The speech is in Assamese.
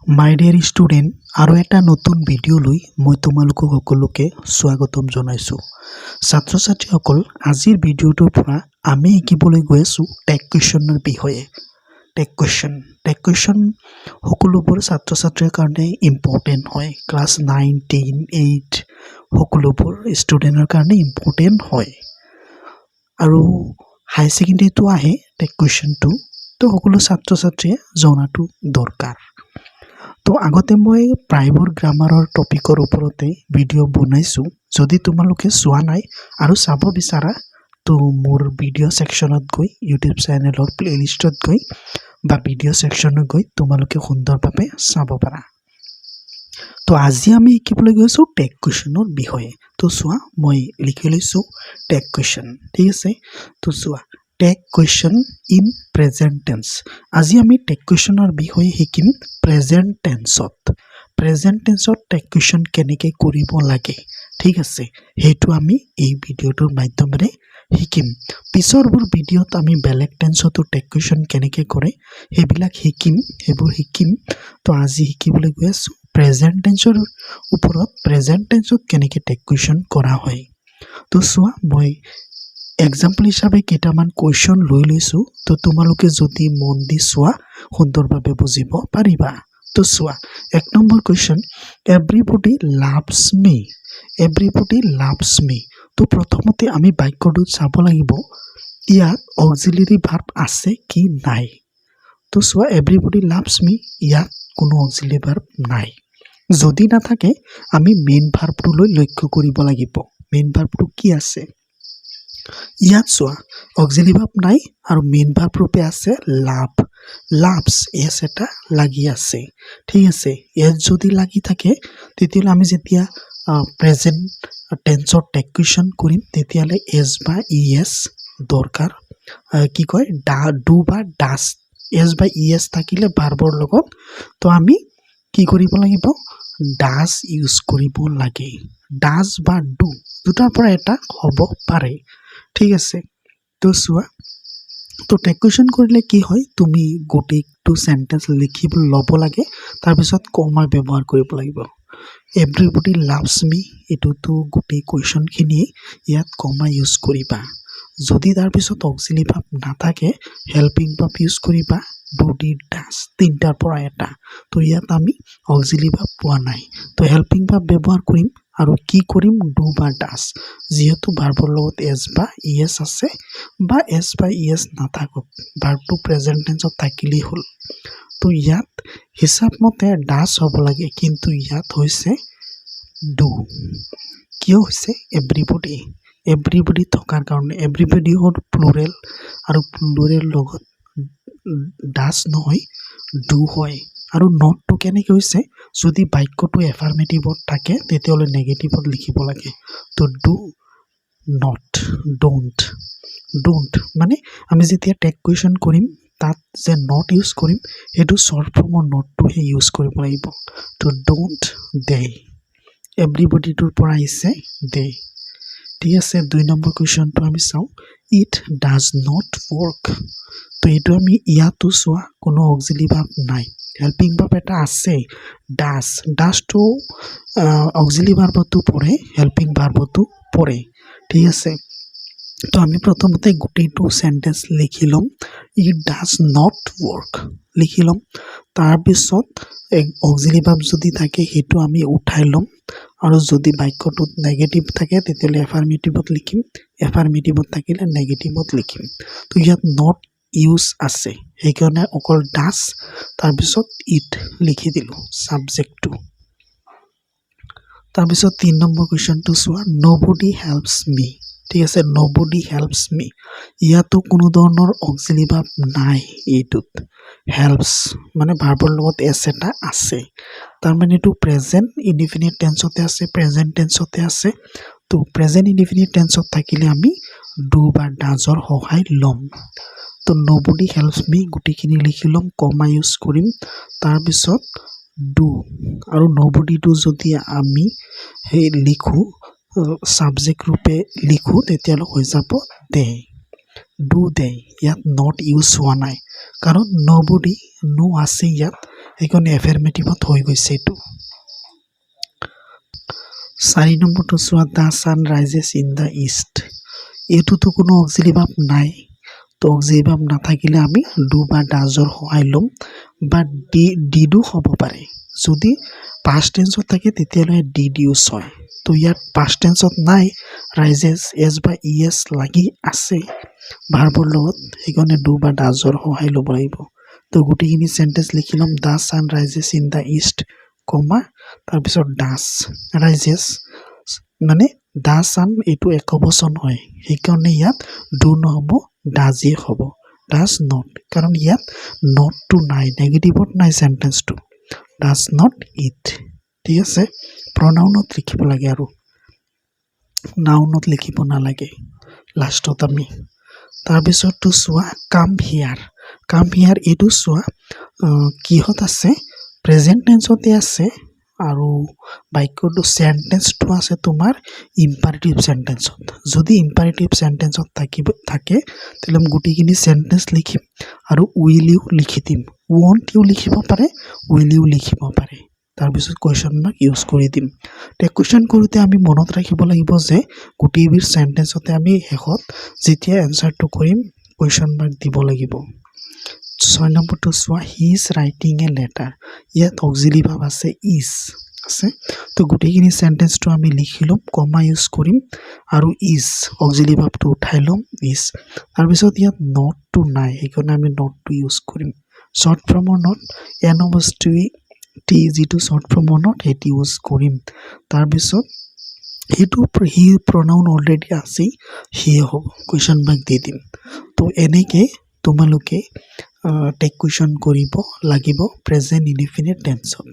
My dear student, আৰু এটা নতুন ভিডিঅ' লৈ মই তোমালোকক সকলোকে স্বাগতম জনাইছো। ছাত্ৰ ছাত্ৰীসকল, আজিৰ ভিডিঅ'টোৰ পৰা আমি শিকিবলৈ গৈ আছো টেক কুৱেশ্যনৰ বিষয়ে। টেক কুৱেশ্যন সকলোবোৰ ছাত্ৰ ছাত্ৰীৰ কাৰণে ইম্পৰ্টেণ্ট হয়। ক্লাছ 9, 10, 8 সকলোবোৰ ষ্টুডেণ্টৰ কাৰণে ইম্পৰ্টেণ্ট হয়। আৰু হাই ছেকেণ্ডেৰীটো আহে টেক কুৱেশ্যনটো, তো সকলো ছাত্ৰ ছাত্ৰীয়ে জনাটো দৰকাৰ। তো আগতে মই প্ৰাইভেট গ্ৰামাৰৰ টপিকৰ ওপৰতে ভিডিঅ' বনাইছোঁ। যদি তোমালোকে চোৱা নাই আৰু চাব বিচাৰা তো মোৰ ভিডিঅ' ছেকশ্যনত গৈ ইউটিউব চেনেলৰ প্লেলিষ্টত গৈ বা ভিডিঅ' ছেকশ্যনত গৈ তোমালোকে সুন্দৰভাৱে চাব পাৰা। তো আজি আমি শিকিবলৈ গৈছোঁ টেক কুৱেশ্যনৰ বিষয়ে। তো চোৱা, মই লিখি লৈছোঁ টেক কুৱেশ্যন, ঠিক আছে। তো চোৱা, tag question in present tense. আজি আমি টেক কুৱেশ্যনৰ বিষয়ে শিকিম প্ৰেজেণ্ট টেন্সত। প্ৰেজেণ্ট টেন্সত টেক কুৱেশ্যন কেনেকৈ কৰিব লাগে, ঠিক আছে, সেইটো আমি এই ভিডিঅ'টোৰ মাধ্যমেৰে শিকিম। পিছৰবোৰ ভিডিঅ'ত আমি বেলেগ টেন্সতো টেক কুৱেশ্যন কেনেকৈ কৰে সেইবোৰ শিকিম। তো আজি শিকিবলৈ গৈ আছোঁ প্ৰেজেণ্ট টেন্সৰ ওপৰত। প্ৰেজেণ্ট টেন্সত কেনেকৈ টেক কুৱেশ্যন কৰা হয়। তো চোৱা, মই এক্সাম্পল হিচাপে কেইটামান কুৱেশ্যন লৈ লৈছোঁ। তো তোমালোকে যদি মন দি চোৱা সুন্দৰভাৱে বুজিব পাৰিবা। তো চোৱা, 1 নম্বৰ কুৱেশ্যন, এভৰিবডি লাভছ মি। এভৰিবডি লাভছ মি। তো প্ৰথমতে আমি বাক্যটোত চাব লাগিব ইয়াত অক্সিলাৰী ভাৰ্ব আছে কি নাই। তো চোৱা, এভৰিবডি লাভছ মি, ইয়াত কোনো অক্সিলাৰী ভাৰ্ব নাই। যদি নাথাকে আমি মেইন ভাৰ্বটোলৈ লক্ষ্য কৰিব লাগিব। মেইন ভাৰ্বটো কি আছে ইয়াত চোৱা, অক্সিলাৰী ভাৰ্ব নাই আৰু মেইন ভাৰ্ব ৰূপে আছে লাভ। লাভছ এছ এটা লাগি আছে, ঠিক আছে। এছ যদি লাগি থাকে তেতিয়াহ'লে আমি যেতিয়া প্ৰেজেণ্ট টেন্সৰ টেক কুৱেশ্যন কৰিম তেতিয়াহ'লে এছ বা ই এছ দৰকাৰ। কি কয়, ডু বা ডাছ, এছ বা ই এছ থাকিলে ভাৰ্বৰ লগত তো আমি কি কৰিব লাগিব, ডাছ ইউজ কৰিব লাগে। ডাছ বা ডু দুটাৰ পৰা এটা হ'ব পাৰে, ঠিক আছে। তো চোৱা, তো টেক কুৱেশ্যন কৰিলে কি হয়, তুমি গোটেইটো চেণ্টেঞ্চ লিখিব ল'ব লাগে, তাৰপিছত কমা ব্যৱহাৰ কৰিব লাগিব। এভৰিবডি লাভছ মি, এইটোতো গোটেই কুৱেশ্যনখিনিয়ে ইয়াত কমা ইউজ কৰিবা। যদি তাৰপিছত অক্সিলাৰী ভাৰ্ব নাথাকে হেল্পিং ভাৰ্ব ইউজ কৰিবা। ডু, ডিড, ডাছ তিনিটাৰ পৰা এটা। তো ইয়াত আমি অক্সিলাৰী ভাৰ্ব পোৱা নাই, তো হেল্পিং ভাৰ্ব ব্যৱহাৰ কৰিম আৰু কি কৰিম, ডু বা ডাছ। যিহেতু ভাৰ্বৰ লগত এছ বা ই এছ আছে বা এছ বা ই এছ নাথাকক, ভাৰ্বটো প্ৰেজেণ্ট টেন্সত থাকিলেই হ'ল। তো ইয়াত হিচাপ মতে ডাছ হ'ব লাগে, কিন্তু ইয়াত হৈছে ডু। কিয় হৈছে, এভৰিবডি। এভৰিবডি থকাৰ কাৰণে, এভৰিবডি হ'ল প্লুৰেল আৰু প্লুৰেল লগত ডাছ নহয় ডু হয়। আৰু নটটো কেনেকৈ হৈছে, যদি বাক্যটো এফাৰ্মেটিভত থাকে তেতিয়াহ'লে নেগেটিভত লিখিব লাগে। তো ডু নট, ডোণ্ট মানে আমি যেতিয়া টেক কুৱেশ্যন কৰিম তাত যে নট ইউজ কৰিম সেইটো শ্বৰ্ট ফৰ্মৰ নটটোহে ইউজ কৰিব লাগিব। তো ডোণ্ট দে, এভৰিবডিটোৰ পৰা আহিছে দে, ঠিক আছে। 2 নম্বৰ কুৱেশ্যনটো আমি চাওঁ, ইট ডাজ নট ৱৰ্ক। তো এইটো আমি ইয়াতো চোৱা কোনো অক্সিলাৰী ভাৰ্ব নাই, হেল্পিং ভাৰ্ব এটা আছে ডাজ। ডাজটো অক্সিলাৰী ভাৰ্বতো পৰে, হেল্পিং ভাৰ্বতো পৰে, ঠিক আছে। তো আমি প্ৰথমতে গোটেইটো চেণ্টেঞ্চ লিখি ল'ম, ইট ডাজ নট ৱৰ্ক লিখি ল'ম। তাৰপিছত অক্সিলাৰী ভাৰ্ব যদি থাকে সেইটো আমি উঠাই ল'ম, আৰু যদি বাক্যটোত নেগেটিভ থাকে তেতিয়াহ'লে এফাৰ্মেটিভত লিখিম, এফাৰ্মেটিভত থাকিলে নেগেটিভত লিখিম। তো ইয়াত নট ইউজ আছে সেইকাৰণে অকল ডাজ, তাৰপিছত ইট লিখি দিলোঁ ছাবজেক্টটো। তাৰপিছত 3 নম্বৰ কুৱেশ্যনটো চোৱা, নবডি হেল্পছ মি, ঠিক আছে। নবডি হেল্পছ মি, ইয়াতো কোনো ধৰণৰ অক্সিলাৰী ভাৰ্ব নাই। এইটোত হেল্পছ মানে ভাৰ্বৰ লগত এছ এটা আছে, তাৰমানে এইটো প্ৰেজেণ্ট ইনডিফিনিট টেন্সতে আছে, প্ৰেজেণ্ট টেন্সতে আছে। তো প্ৰেজেণ্ট ইনডিফিনিট টেন্সত থাকিলে আমি ডু বা ডাজৰ সহায় ল'ম। তো নবডি হেল্পছ মি গোটেইখিনি লিখি ল'ম, কমা ইউজ কৰিম, তাৰপিছত ডু আৰু নবডিটো যদি আমি সেই লিখোঁ ছাবজেক্ট ৰূপে লিখোঁ তেতিয়াহ'লে হৈ যাব দে, ডু দে। ইয়াত নট ইউজ হোৱা নাই কাৰণ নবডি নো আছে ইয়াত, সেইকাৰণে এফাৰ্মেটিভত হৈ গৈছে এইটো 4 নম্বৰটো চোৱা দা সান ৰাইজেছ ইন দা ইষ্ট এইটোতো কোনো অক্সিলাৰি ভাৰ্ব নাই তো অক্সিলাৰি ভাৰ্ব নাথাকিলে আমি ডু বা ডাজৰ সহায় ল'ম বা ডিডো হ'ব পাৰে যদি পাষ্ট টেন্সত থাকে তেতিয়ালৈ ডিড ইউজ হয় তো ইয়াত পাষ্ট টেন্সত নাই ৰাইজেছ এছ বা ইএছ লাগি আছে ভাৰ্বৰ লগত সেইকাৰণে ডু বা ডাজৰ সহায় ল'ব লাগিব তো গোটেইখিনি সেন্টেন্স লিখি ল'ম দা সান ৰাইজেছ ইন দা ইষ্ট কমা তাৰপিছত ডাজ ৰাইজেছ মানে দা সান এইটো একবচন হয় সেইকাৰণে ইয়াত ডু নহ'ব ডাজে হ'ব ডাজ নট কাৰণ ইয়াত নটটো নাই নেগেটিভত নাই সেন্টেন্সটো ডাজ নট ইট ঠিক আছে প্ৰনাউনত লিখিব লাগে আৰু নাউনত লিখিব নালাগে লাষ্টত আমি তাৰপিছতটো চোৱা কাম হিয়াৰ এইটো চোৱা কিহত আছে প্ৰেজেন্ট টেন্সতে আছে আৰু বাক্যটো সেন্টেন্সটো আছে তোমাৰ ইম্পাৰেটিভ সেন্টেন্সত যদি ইম্পাৰেটিভ সেন্টেন্সত থাকে তেলে আমি গোটেইখিনি সেন্টেন্স লিখিম আৰু উইল ইউ লিখি দিম ওৱন্ট ইউ লিখিব পাৰে উইল ইউ লিখিব পাৰে তাৰপিছত কুৱেশ্যন মাৰ্ক ইউজ কৰি দিম তে কুৱেশ্যন কৰোঁতে আমি মনত ৰাখিব লাগিব যে গোটেইবিধ সেন্টেন্সতে আমি শেষত যেতিয়া এনসাৰটো কৰিম কুৱেশ্যন মাৰ্ক দিব লাগিব 6 নম্বৰটো চোৱা he is writing a letter ইয়াত অক্সিলাৰি ভাৰ্ব আছে ইজ আছে তো গোটেইখিনি সেন্টেন্সটো আমি লিখি ল'ম কমা ইউজ কৰিম আৰু ইজ অক্সিলাৰি ভাৰ্বটো উঠাই ল'ম ইজ তাৰপিছত ইয়াত নটটো নাই সেইকাৰণে আমি নটটো ইউজ কৰিম শ্বৰ্ট ফৰ্মৰ নট এন অবস্তুই টি যিটো শ্বৰ্ট ফৰ্মৰ নট সেইটো ইউজ কৰিম তাৰপিছত সেইটো হি প্ৰনাউন অলৰেডি আছেই সিয়ে হ'ব কুৱেশ্যন মাৰ্ক দি দিম তো এনেকৈ তোমালোকে টেক কুৱেশ্যন কৰিব লাগিব প্ৰেজেন্ট ইনডিফিনিট টেন্সত